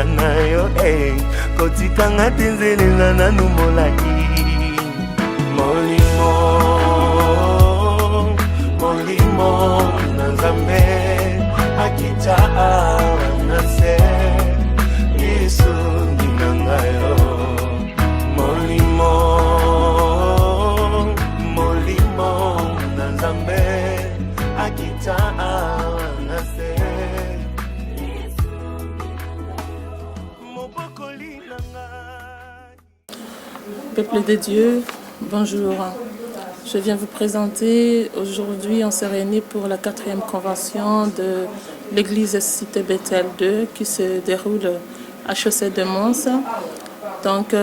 nayo kotikanga tenzelela nanu molaki molimo na Nzambe akita nase Yesu ninangayo molimo na Nzambe akita nase Peuple de Dieu, bonjour. Je viens vous présenter, aujourd'hui on s'est réunis pour la 4e convention de l'église Cité Bethel 2 qui se déroule à Chaussée de Mons. Donc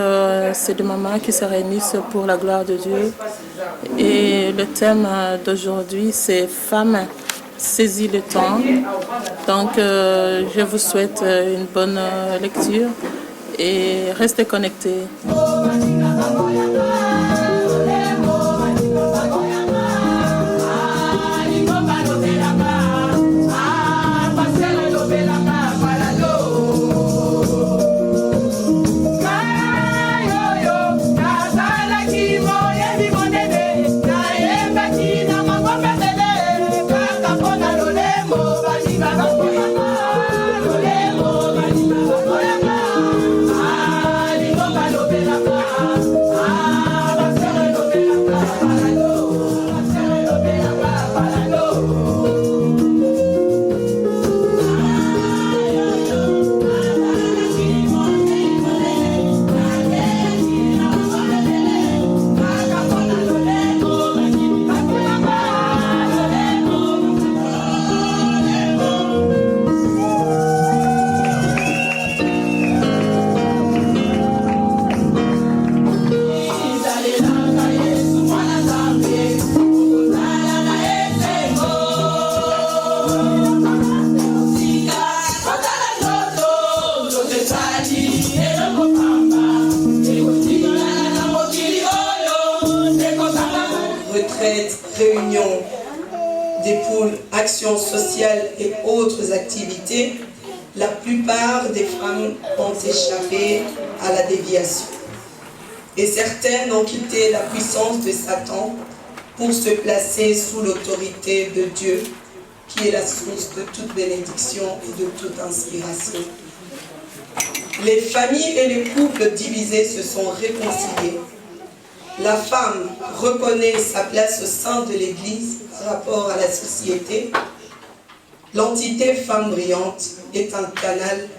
c'est des mamans qui se réunissent pour la gloire de Dieu. Et le thème d'aujourd'hui c'est Femmes, saisis le temps. Donc je vous souhaite une bonne lecture et restez connectés. Réunions des pôles actions sociales et autres activités, la plupart des femmes ont échappé à la déviation. Et certaines ont quitté la puissance de Satan pour se placer sous l'autorité de Dieu, qui est la source de toute bénédiction et de toute inspiration. Les familles et les couples divisés se sont réconciliés. La femme reconnaît sa place au sein de l'Église par rapport à la société. L'entité femme brillante est un canal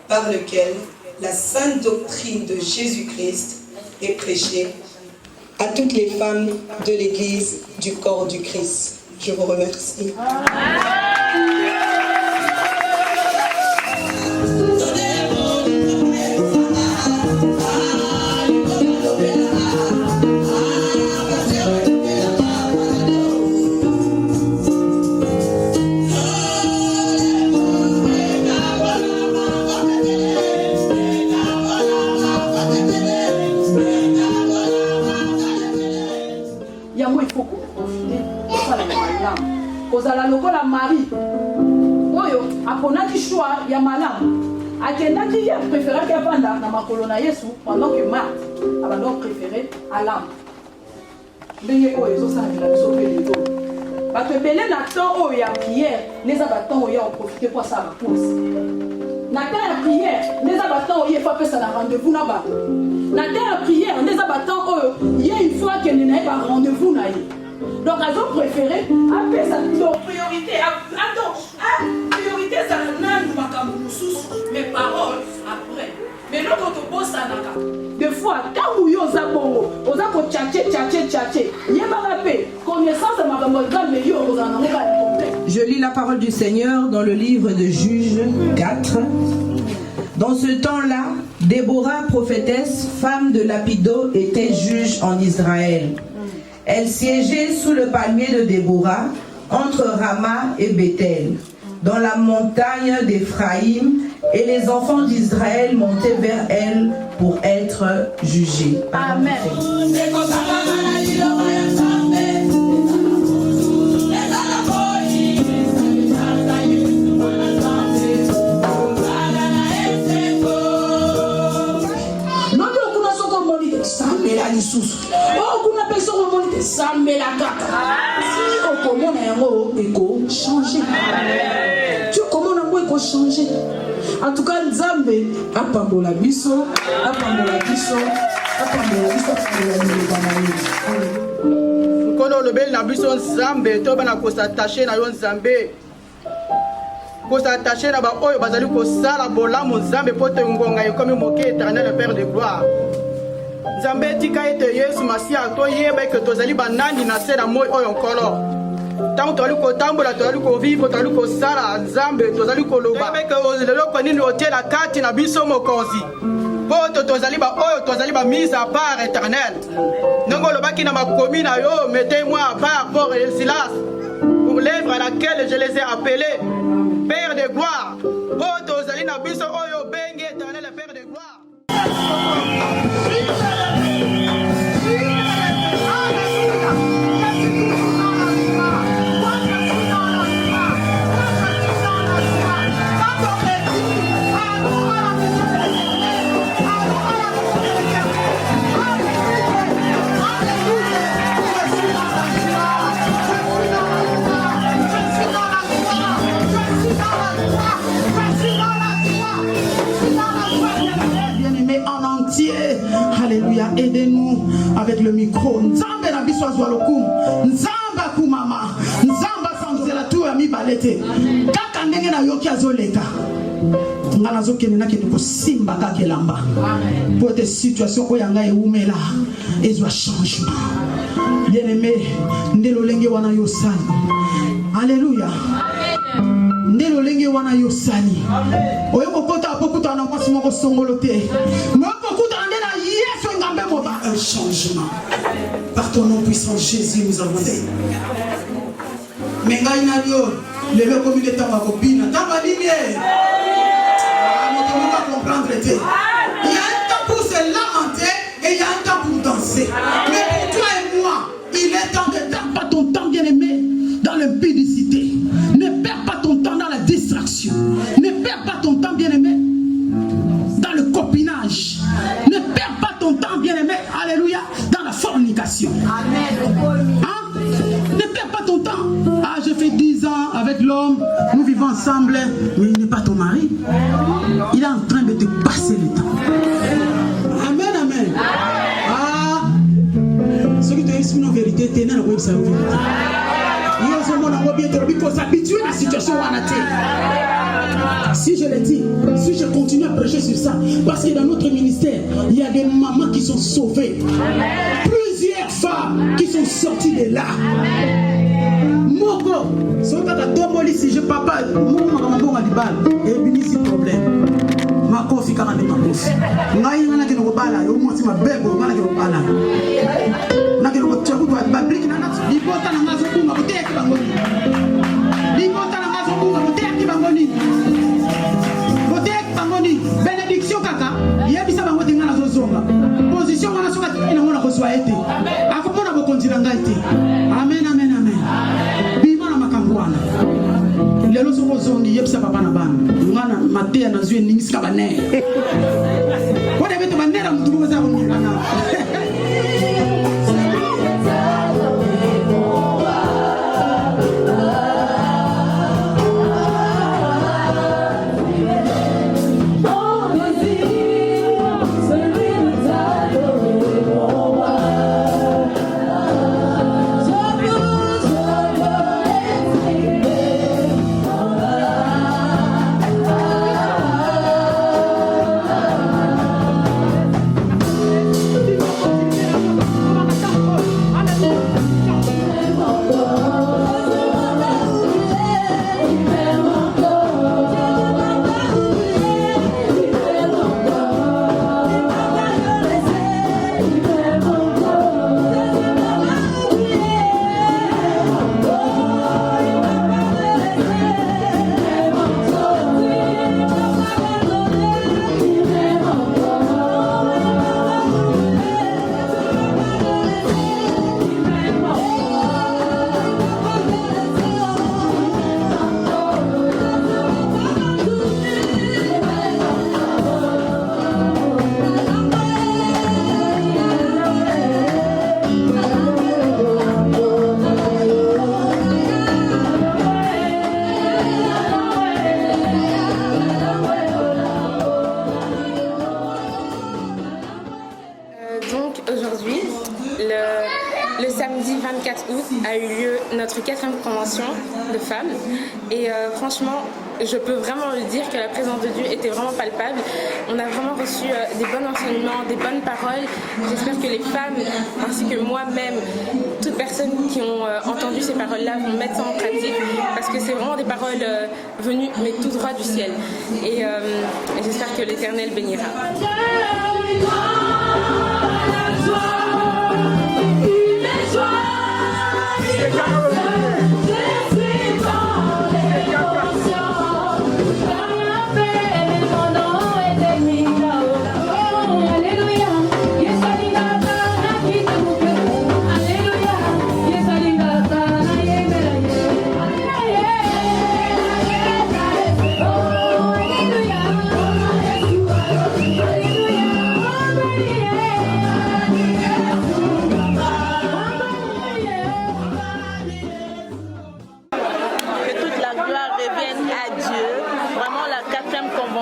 par lequel la sainte doctrine de Jésus-Christ est prêchée à toutes les femmes de l'Église du corps du Christ. Je vous remercie. kozala lokola Marie oyo aponaki choix ya malamu akendaki ye préféraki avanda na makolo na Yesu pendant que Marthe abandaki préféré alamba ndenge oyo ezosalela biso mpe lelo bato ebele na temps oyo ya prière neza batemps oyo oprofite po asala baposi na temps ya prière neza batemps oyo efo apesa na rendez-vous na bato na temps ya prière neza batemps oyo ye il faut akende na ye ba rendez-vous na ye. Donc, elles ont préféré appeler ça donc priorité. Attends, priorité, ça mes paroles après. Mais non, quand on pose ça, des fois, quand vous avez un bon, vous avez tchatché, connaissance de ma. Je lis la parole du Seigneur dans le livre de Juges 4. Dans ce temps-là, Déborah, prophétesse, femme de Lapido, était juge en Israël. Elle siégeait sous le palmier de Déborah, entre Rama et Bethel, dans la montagne d'Éphraïm, et les enfants d'Israël montaient vers elle pour être jugés. Amen. lisusu okuna mpe soko omoni te sambela kaka si okomona yango ekochange ti okomona yango ekochange. En tout cas nzambe apambola biso apambola biso apambola biso apambola mileba na ye kono olobeli na biso nzambe to bana kosatache na yo nzambe kosatache na baoyo bazali kosala bolamu nzambe po te ngonga ekomi moke éternel père de gloire nzambe etika ete yesu masiya toyeba eke tozali banani na se na moi oyo nkolo ntango tozali kotambola tozali kovivre tozali kosala nzambe tozali koloba eke eloko nini otie na kati na biso mokonzi mpo tozali baoyo tozali bamise à part éternel ndenge olobaki na makomi na yo mettez-moi à part pour Silas pour l'œuvre à laquelle je les ai appelés Père de gloire mpo tozali na biso oyo bengi éternel Père de gloire. Alléluia, aidez-nous avec le micro. Nzambe na biso azwa lokumu, nzamba kumama, nzamba sanzela tu ya mibalete. Kaka ndenge na yoki azoleka. Ngala zokene na kende ko simba kaka elamba. Pour des situations oyo nga eumela, ezwa changement. Bien-aimé, ndelo lenge wana yosali. Alléluia. Ndelo lenge wana yosali. Oyo kokota apokota na mwasi moko songolo te. Un changement. Par ton nom puissant Jésus nous avons fait. Mais le loco il est en copine. Dans ma ligne. On ne pas comprendre. Il y a un temps pour se lamenter et il y a un temps pour danser. Mais pour toi et moi, il est temps de ne perds pas ton temps, bien-aimé, dans l'impudicité. Ne perds pas ton temps dans la distraction. Ne perds pas ton temps, bien-aimé, dans le copinage. Ne perds pas ton temps, bien-aimé, alléluia, dans la fornication. Amen. Hein? Ne perds pas ton temps. Ah, je fais 10 ans avec l'homme, nous vivons ensemble, mais il n'est pas ton mari. Il est en train de te passer le temps. Amen, amen. Ah, ce qui te dit, c'est une vérité, tu es dans la vérité. Il faut s'habituer à la situation où on a été. Si je le dis, si je continue à prêcher sur ça, parce que dans notre ministère, il y a des mamans qui sont sauvées. Plusieurs femmes qui sont sorties de là. Moko, si je papa, mon alibal, et puis ici problème. Ma kofi quand on est ma kofi. Ngai ngana ke no bala, yo mo si ma bebo ngana ke no bala. Na ke no tchaku ba babriki na natu. Di bota na ngazo kunga boteki bangoni. Di bota na ngazo kunga boteki bangoni. Boteki bangoni. Bénédiction kaka. Yebisa bango tinga na zozonga. Position wana soka ina mona ko swa ete. Akomona bokonzira ngai te. Amen amen amen. Bima na makambo wana. Lelo soko zongi yebisa papa na bana. Ngana matea na zwe ningisika bane. Wode beto banera mtumu za ngana. samedi 24 août a eu lieu notre 4e convention de femmes. Et franchement, je peux vraiment le dire que la présence de Dieu était vraiment palpable. On a vraiment reçu des bons enseignements, des bonnes paroles. J'espère que les femmes, ainsi que moi-même, toutes personnes qui ont entendu ces paroles-là vont mettre ça en pratique, parce que c'est vraiment des paroles venues mais tout droit du ciel. Et j'espère que l'Éternel bénira.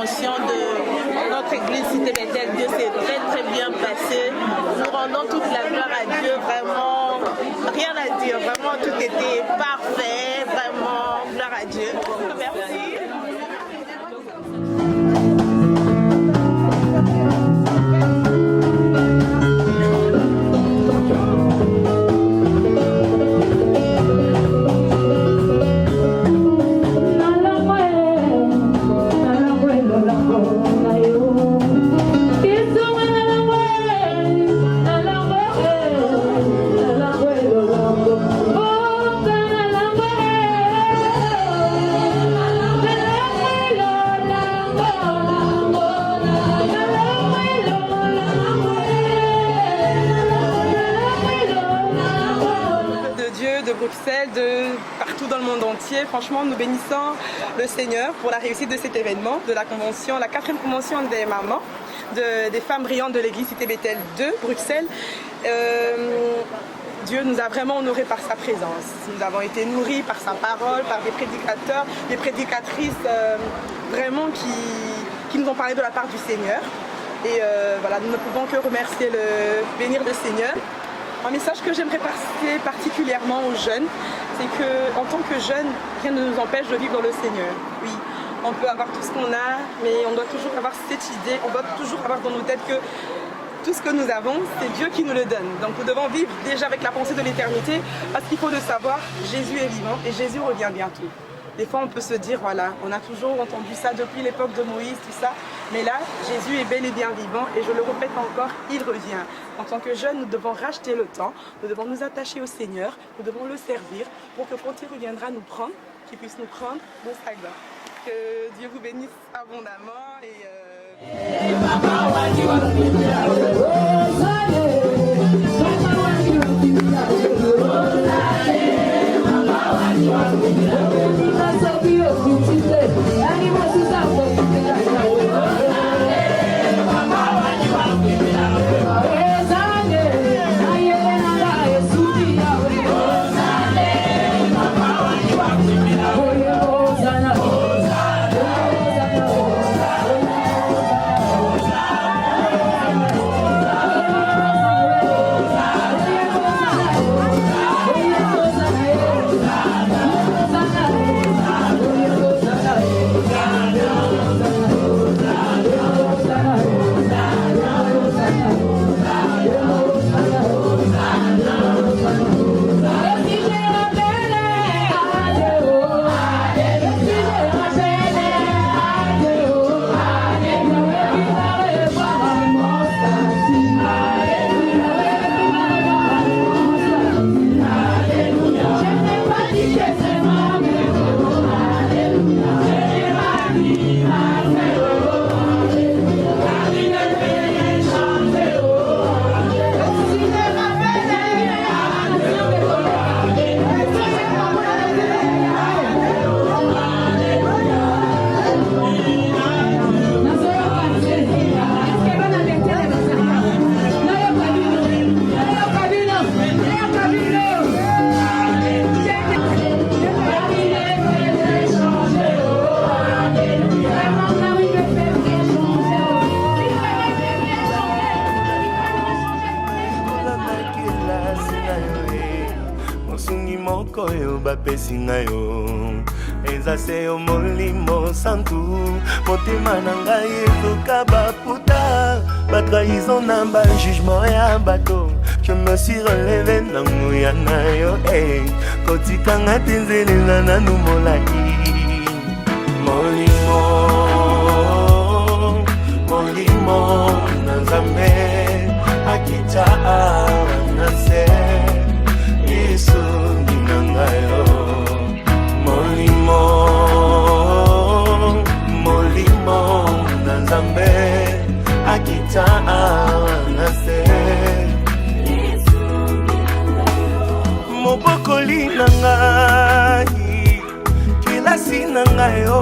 De notre église Cité Bethel, Dieu s'est très bien passé. Nous rendons toute la gloire à Dieu, vraiment, rien à dire, vraiment tout était parfait, vraiment, gloire à Dieu. Merci. De partout dans le monde entier. Franchement, nous bénissons le Seigneur pour la réussite de cet événement, de la convention, la 4e convention des mamans, des femmes brillantes de l'église Cité Bethel 2, Bruxelles. Dieu nous a vraiment honorés par sa présence. Nous avons été nourris par sa parole, par des prédicateurs, des prédicatrices vraiment qui nous ont parlé de la part du Seigneur. Et voilà, nous ne pouvons que remercier bénir le Seigneur. Un message que j'aimerais passer particulièrement aux jeunes, c'est qu'en tant que jeunes, rien ne nous empêche de vivre dans le Seigneur. Oui, on peut avoir tout ce qu'on a, mais on doit toujours avoir cette idée, on doit toujours avoir dans nos têtes que tout ce que nous avons, c'est Dieu qui nous le donne. Donc nous devons vivre déjà avec la pensée de l'éternité, parce qu'il faut le savoir, Jésus est vivant et Jésus revient bientôt. Des fois on peut se dire, voilà, on a toujours entendu ça depuis l'époque de Moïse, tout ça, mais là, Jésus est bel et bien vivant et je le répète encore, il revient. En tant que jeunes, nous devons racheter le temps, nous devons nous attacher au Seigneur, nous devons le servir pour que quand il reviendra nous prendre, qu'il puisse nous prendre dans sa gloire. Que Dieu vous bénisse abondamment et... oyo bapesi ngai yo eza se yo molimo santu motema na ngai ezoka baputa batrahison na bajugement ya bato je me suis relevé na nguya na yo kotikanga te nzelela nanu molai molimo na Nzambe akita na se lisungi na ngai yo molimo na Nzambe akita na se mobokoli na ngai kilasi na ngai yo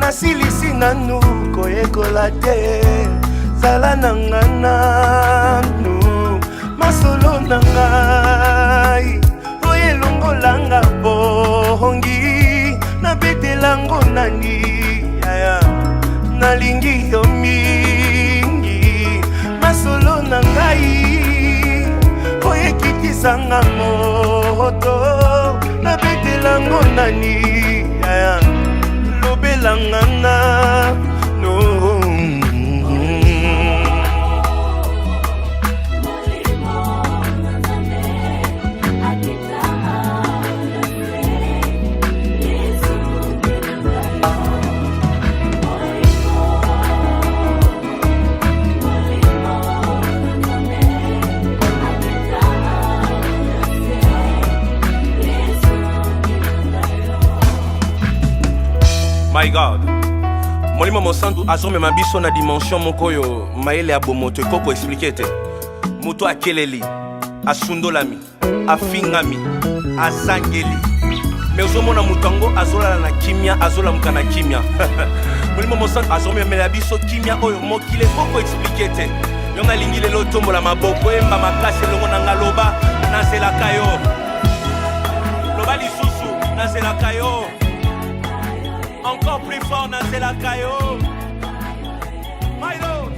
nasilisi nanu koyekola te zala na nga nanu masolo na ngai oyo elongolanga bongi nabetelango nani yaya nalingi yo mingi masolo na ngai oyo ekitisanga moto nabetelango nani yaya lobelangana no My God, molimo mosantu azomema biso na dimension moko yo mayele ya bomoto ekoko expliquer te moto akeleli asundolami afingami asangeli mais ozomona moto yango azolala na kimia azolamuka na kimia molimo mosantu azomemela biso kimia oyo mokili ekoko expliquer te yo nalingi lelo otombola maboko emba makasi elongo na nga loba nazelaka yo loba lisusu nazelaka yo encore plus fort dans la caillou. My Lord.